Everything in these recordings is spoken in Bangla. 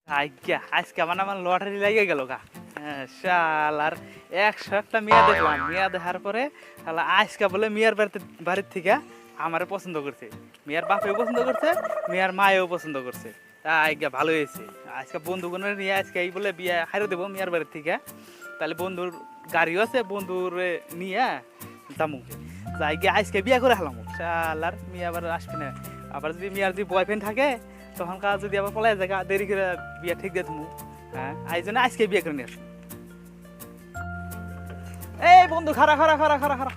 আজ্ঞা আজকে আমার লটারি লেগে গেল গা। শালার 100টা মিয়া দেখলাম, মিয়া দেখার পরে শালা আজকে বলে মিয়ার বাড়ির থেকে আমারে পছন্দ করছে, মিয়ার বাপেও পছন্দ করছে, মিয়ার মায়েও পছন্দ করছে। আজ্ঞা ভালো হয়েছে, আজকে বন্ধুগণের নিয়ে আজকে এই বলে বিয়ে হারিয়ে দেবো মিয়ার বাড়ির থেকে। তাহলে বন্ধুর গাড়িও আছে, বন্ধুর নিয়ে জামুকে যাই গিয়ে আজকে বিয়ে করে হালাম। শালার মিয়া আবার আসবে না, আবার যদি মিয়ার যদি বয়ফ্রেন্ড থাকে তখন কাজ যদি আবার পলাই যায় দেরি করে বিয়ে ঠিক দিয়ে তুমি। হ্যাঁ এই জন্য আজকে বিয়ে করে নিয়ে আসো। এই বন্ধু খারা খারা খারা খারা খারা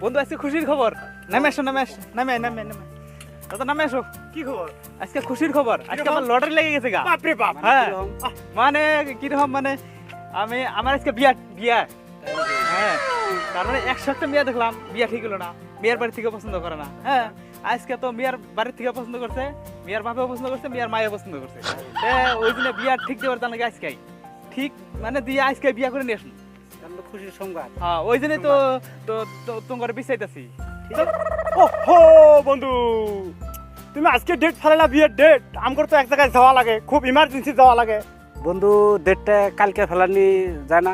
বন্ধু, আজকে খুশির খবর। নামে আসো, নামে আসো, নামে নামে নামে দাদা নামে আসো। কি খবর? আজকে খুশির খবর, আজকে আমার লটারি লেগে গেছে গা। বাপ রে বাপ। হ্যাঁ মানে কিরকম মানে আমার আজকে বিয়া বিয়া। হ্যাঁ তার মানে 100টা মেয়ে দেখলাম, বিয়া ঠিক হলো না, মেয়ের বাড়ি থেকে পছন্দ করে না। হ্যাঁ আজকে তো মেয়ের বাড়ির থেকে পছন্দ করছে, মেয়ের বাপেও পছন্দ করছে, মেয়ের মায়েও পছন্দ করছে। ওই জন্য বিয়া ঠিক দেওয়ার জানা আজকে ঠিক মানে দিয়ে আজকে বিয়া করে নিয়ে আসুন। খুশির সংবাদ। হ্যাঁ ওই জন্যই তো তোমার বিচাইতেছি। ওহো বন্ধু, তুমি আজকে ডেট ফেলালা, বিয়ের ডেট। আমার তো এক জায়গায় যাওয়া লাগে, খুব ইমার্জেন্সি যাওয়া লাগে। বন্ধু ডেটটা কালকে ফেলানি যায় না?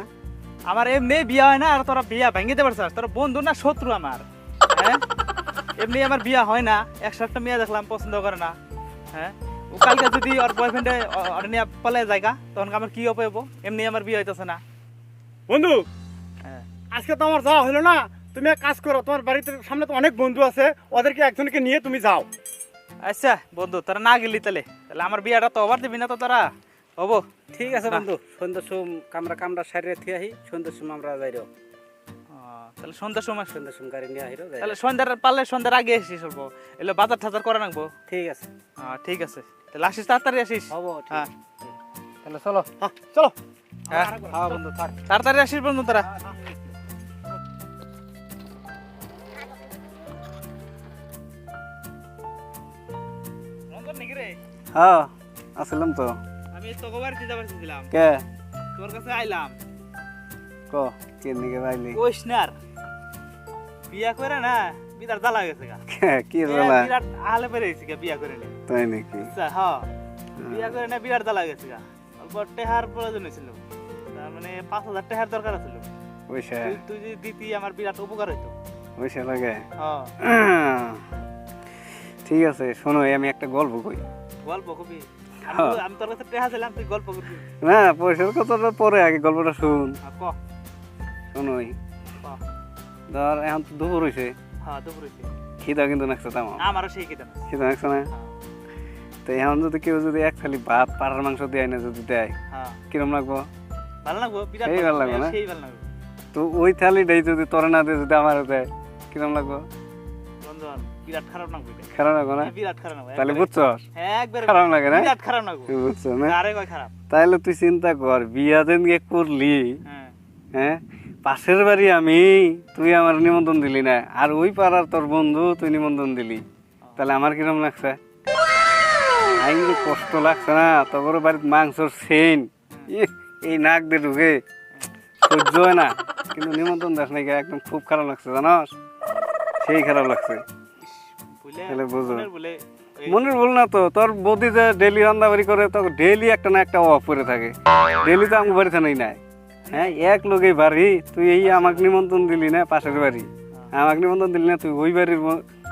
আমার এমনি বিয়া হয় না, আর তোরা বিয়া ভেঙে দিতে পারছিস? তোরা বন্ধু না শত্রু আমার? হ্যাঁ এমনি আমার বিয়া হয় না, 100টা মেয়ে দেখলাম পছন্দ করে না। হ্যাঁ ও কালকে যদি ওর বয়ফ্রেন্ডে ওর নিয়ে পালায় জায়গা তখন আমার কি উপায় হবো? এমনি আমার বিয়ে হইতেছে না। বন্ধু হ্যাঁ আজকে তো আমার যাওয়া হলো না, তুমি এক কাজ করো, তোমার বাড়িতে সামনে তো অনেক বন্ধু আছে, ওদেরকে একজনকে নিয়ে তুমি যাও। আচ্ছা বন্ধু তোরা না গেলি তাহলে তাহলে আমার বিয়াটা তো ওভার দিবি না তো তোরা? হবো ঠিক আছে বন্ধু, সন্ধ্যার সময় কামরা সারিয়ে থিয়ে আহি, সন্ধ্যার সময় আমরা যাই রো। তাহলে সন্ধ্যার সময় সন্ধ্যার সময় গাড়ি নিয়ে আহিরো যাই। তাহলে সন্ধ্যার পারলে সন্ধ্যার আগে আসিস অল্প, এলে বাজার টাজার করে রাখবো। ঠিক আছে। ঠিক আছে তাহলে আসিস, তাড়াতাড়ি আসিস। হবো। হ্যাঁ তাহলে চলো। হ্যাঁ চলো। হ্যাঁ হ্যাঁ বন্ধু থাক। তাড়াতাড়ি আসিস বন্ধু তোরা। হ্যাঁ আসলাম তো। আমি তোকে বাড়িতে যাবার ছিলাম, কে তোর কাছে আইলাম। ক কে নিকে বাইলি? ওইসনার বিয়া করে না বিরাট জ্বালা গেছে গা। কি বলা? বিরাট আলে পেরেছি গা বিয়া করে নে। তাই নাকি? হ্যাঁ বিয়া করে না বিরাট জ্বালা গেছে গা। অল্প টেহার প্রয়োজন ছিল, তার মানে 5000 টেহার দরকার ছিল। পয়সা তুই যদি দিতি আমার বিরাট উপকার হইতো। পয়সা লাগে? হ্যাঁ ঠিক আছে, শোনো আমি একটা গল্প কই। গল্প কবি? হ্যাঁ। আমি তোর কাছে টেহা ছিলাম, তুই গল্প করবি? না পয়সার কথাটা পরে, আগে গল্পটা শুন। ক শোনোই ক। ধর এখন তো দুপুর হয়েছে, হ্যাঁ দুপুর হইছে, খিদা কিন্তু নাকছে তাম। আমারও সেই কেটে না। খিদা নাকছে না? তো এখন যদি কেউ যদি এক থালি ভাত পাড়ার মাংস দেয় না যদি দেয়, হ্যাঁ কিরম লাগবো? ভালো লাগবো, বিরাট সেই ভালো লাগবে না? সেই ভালো লাগবে। তো ওই থালিটাই যদি তোরা না দিয়ে যদি আমার দেয়, কিরম লাগবো? বন্ধু বিরাট খারাপ লাগবে এটা। খারাপ লাগবো না? বিরাট খারাপ লাগবে তাহলে একবারে। বুঝছস? হ্যাঁ একবারে খারাপ লাগে না? বিরাট খারাপ লাগবে। তুই বুঝছো না? আরে কয় খারাপ। তাহলে তুই চিন্তা কর, বিয়া দিন গিয়ে করলি, হ্যাঁ হ্যাঁ পাশের বাড়ি আমি, তুই আমার নিমন্ত্রণ দিলি না, আর ওই পাড়ার তোর বন্ধু তুই নিমন্ত্রণ দিলি, তাহলে আমার কিরম লাগছে? আইন কষ্ট লাগছে না? তোর বাড়িতে মাংসর সেন এই নাক দিয়ে ঢুকে সহ্য হয় না, কিন্তু নিমন্ত্রণ দেখ নাকি একদম খুব খারাপ লাগছে, জানস? সেই খারাপ লাগছে। বুঝলে তাহলে বুঝো। মনের বলে মনের ভুল না তো, তোর বৌদি যে ডেলি রান্না বাড়ি করে, তো ডেলি একটা না একটা অফ করে থাকে, ডেলি তো আমার বাড়িতে নেই নাই। হ্যাঁ এক লোকেই বাড়ি, তুই এই আমাকে নিমন্ত্রণ দিলি না, পাশের বাড়ি আমাকে নিমন্ত্রণ দিলি না, তুই ওই বাড়ির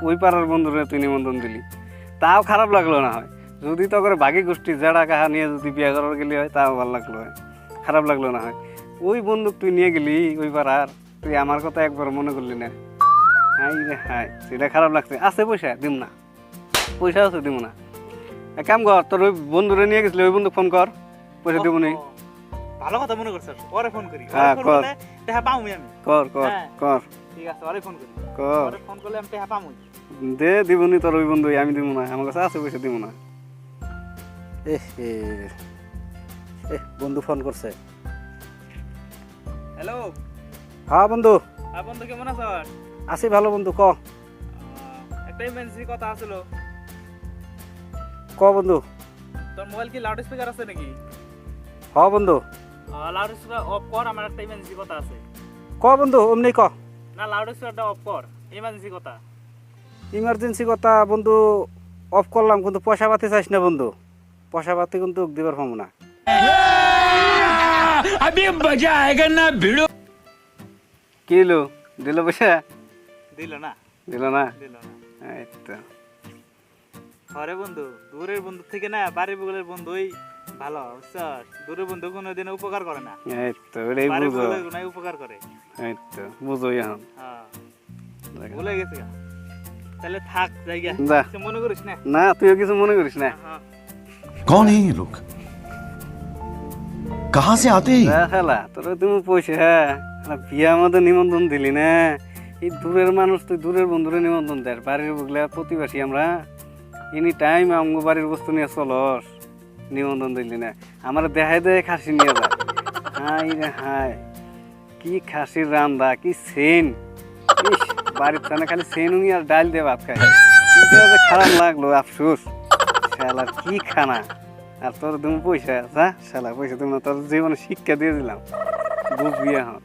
ওই পাড়ার বন্ধুরে তুই নিমন্ত্রণ দিলি, তাও খারাপ লাগলো না হয়? যদি তো করে বাকি গোষ্ঠী জেড়া কাহা নিয়ে যদি বিয়ে করার গেলি হয়, তাও ভালো লাগলো হয়, খারাপ লাগলো না হয়? ওই বন্ধু তুই নিয়ে গেলি ওই পাড়ার, তুই আমার কথা একবার মনে করলি না? হাই রে হাই, সেটা খারাপ লাগছে। আছে পয়সা দিম না, পয়সা আছে দিব না। এক কাম কর, তোর ওই বন্ধুরে নিয়ে গেছিলি, ওই বন্ধু ফোন কর, পয়সা দিব নি। ভালো কথা মনে করছিস, ওরে ফোন করি। হ্যাঁ, ওরে ফোন কর। করলে টেহা পামুই আমি। কর কর হ্যাঁ। কর ঠিক আছে ওরে ফোন করি। কর। ওরে ফোন করলে আমি টেহা পামুই। দে দিবনি তোর ওই বন্ধু, আমি দিব না, আমার কাছে আছে পয়সা দিব না। বন্ধু ফোন করছে। হ্যালো হ্যাঁ বন্ধু, হ্যাঁ বন্ধু কেমন আছো? আছি ভালো বন্ধু, ক। একটা ইমার্জেন্সি কথা আছিল। ক বন্ধু। তোর মোবাইল কি লাউড স্পিকার আছে নাকি? হ বন্ধু। লাউড স্পিকার অফ কর, আমার একটা ইমার্জেন্সি কথা আছে। ক বন্ধু, অমনি ক। না লাউড স্পিকারটা অফ কর, ইমার্জেন্সি কথা। ইমার্জেন্সি কথা বন্ধু অফ করলাম, কিন্তু পয়সা পাতি চাইস না বন্ধু, পয়সা পাতি কিন্তু দিবার পাবো না। কি হলো, দিল পয়সা? দিল না দিল না? দিল না। এই তো। ঘরে বন্ধু, দূরের বন্ধু থেকে না বাড়ির বগলের বন্ধুই ভালো, বুঝছস? দূরের বন্ধু কোনোদিন উপকার করে না, এই তো, এটাই বাড়ির বুঝো। বগলের গুনাই উপকার করে। এই তো, বুঝো এখন। হ্যাঁ, ভুলে গেছি গা। তাহলে থাক জায়গা, যা। কিছু মনে করিস না। না, তুইও কিছু মনে করিস না। হ্যাঁ, कौन है ये लोग? कहाँ से आते हैं? যা শালা, তোর তুমি পয়সা, শালা বিয়া আমাদের নিমন্ত্রণ দিলি না। এই দূরের মানুষ, তুই দূরের বন্ধুরে নিমন্ত্রণ দেয়, বাড়ির বুগলা প্রতিবাসী আমরা, এনি টাইম আমগো বাড়ির বস্তু নিয়ে চলস, নিমন্ত্রণ দিলি না। আমার দেখায় দেয় খাসি নিয়ে যা। হাই রে হাই, কি খাসির রান্দা, কি সেন! ইস, বাড়ির থানে খালি সেনুনি আর ডাল দিয়ে ভাত খাই। কিন্তু যে খারাপ লাগলো, আফসোস। শালার কি খানা! আর তোর তুমি পয়সা, যা শালা পয়সা তুমি, তোর জীবনে শিক্ষা দিয়ে দিলাম, বুঝবি এখন।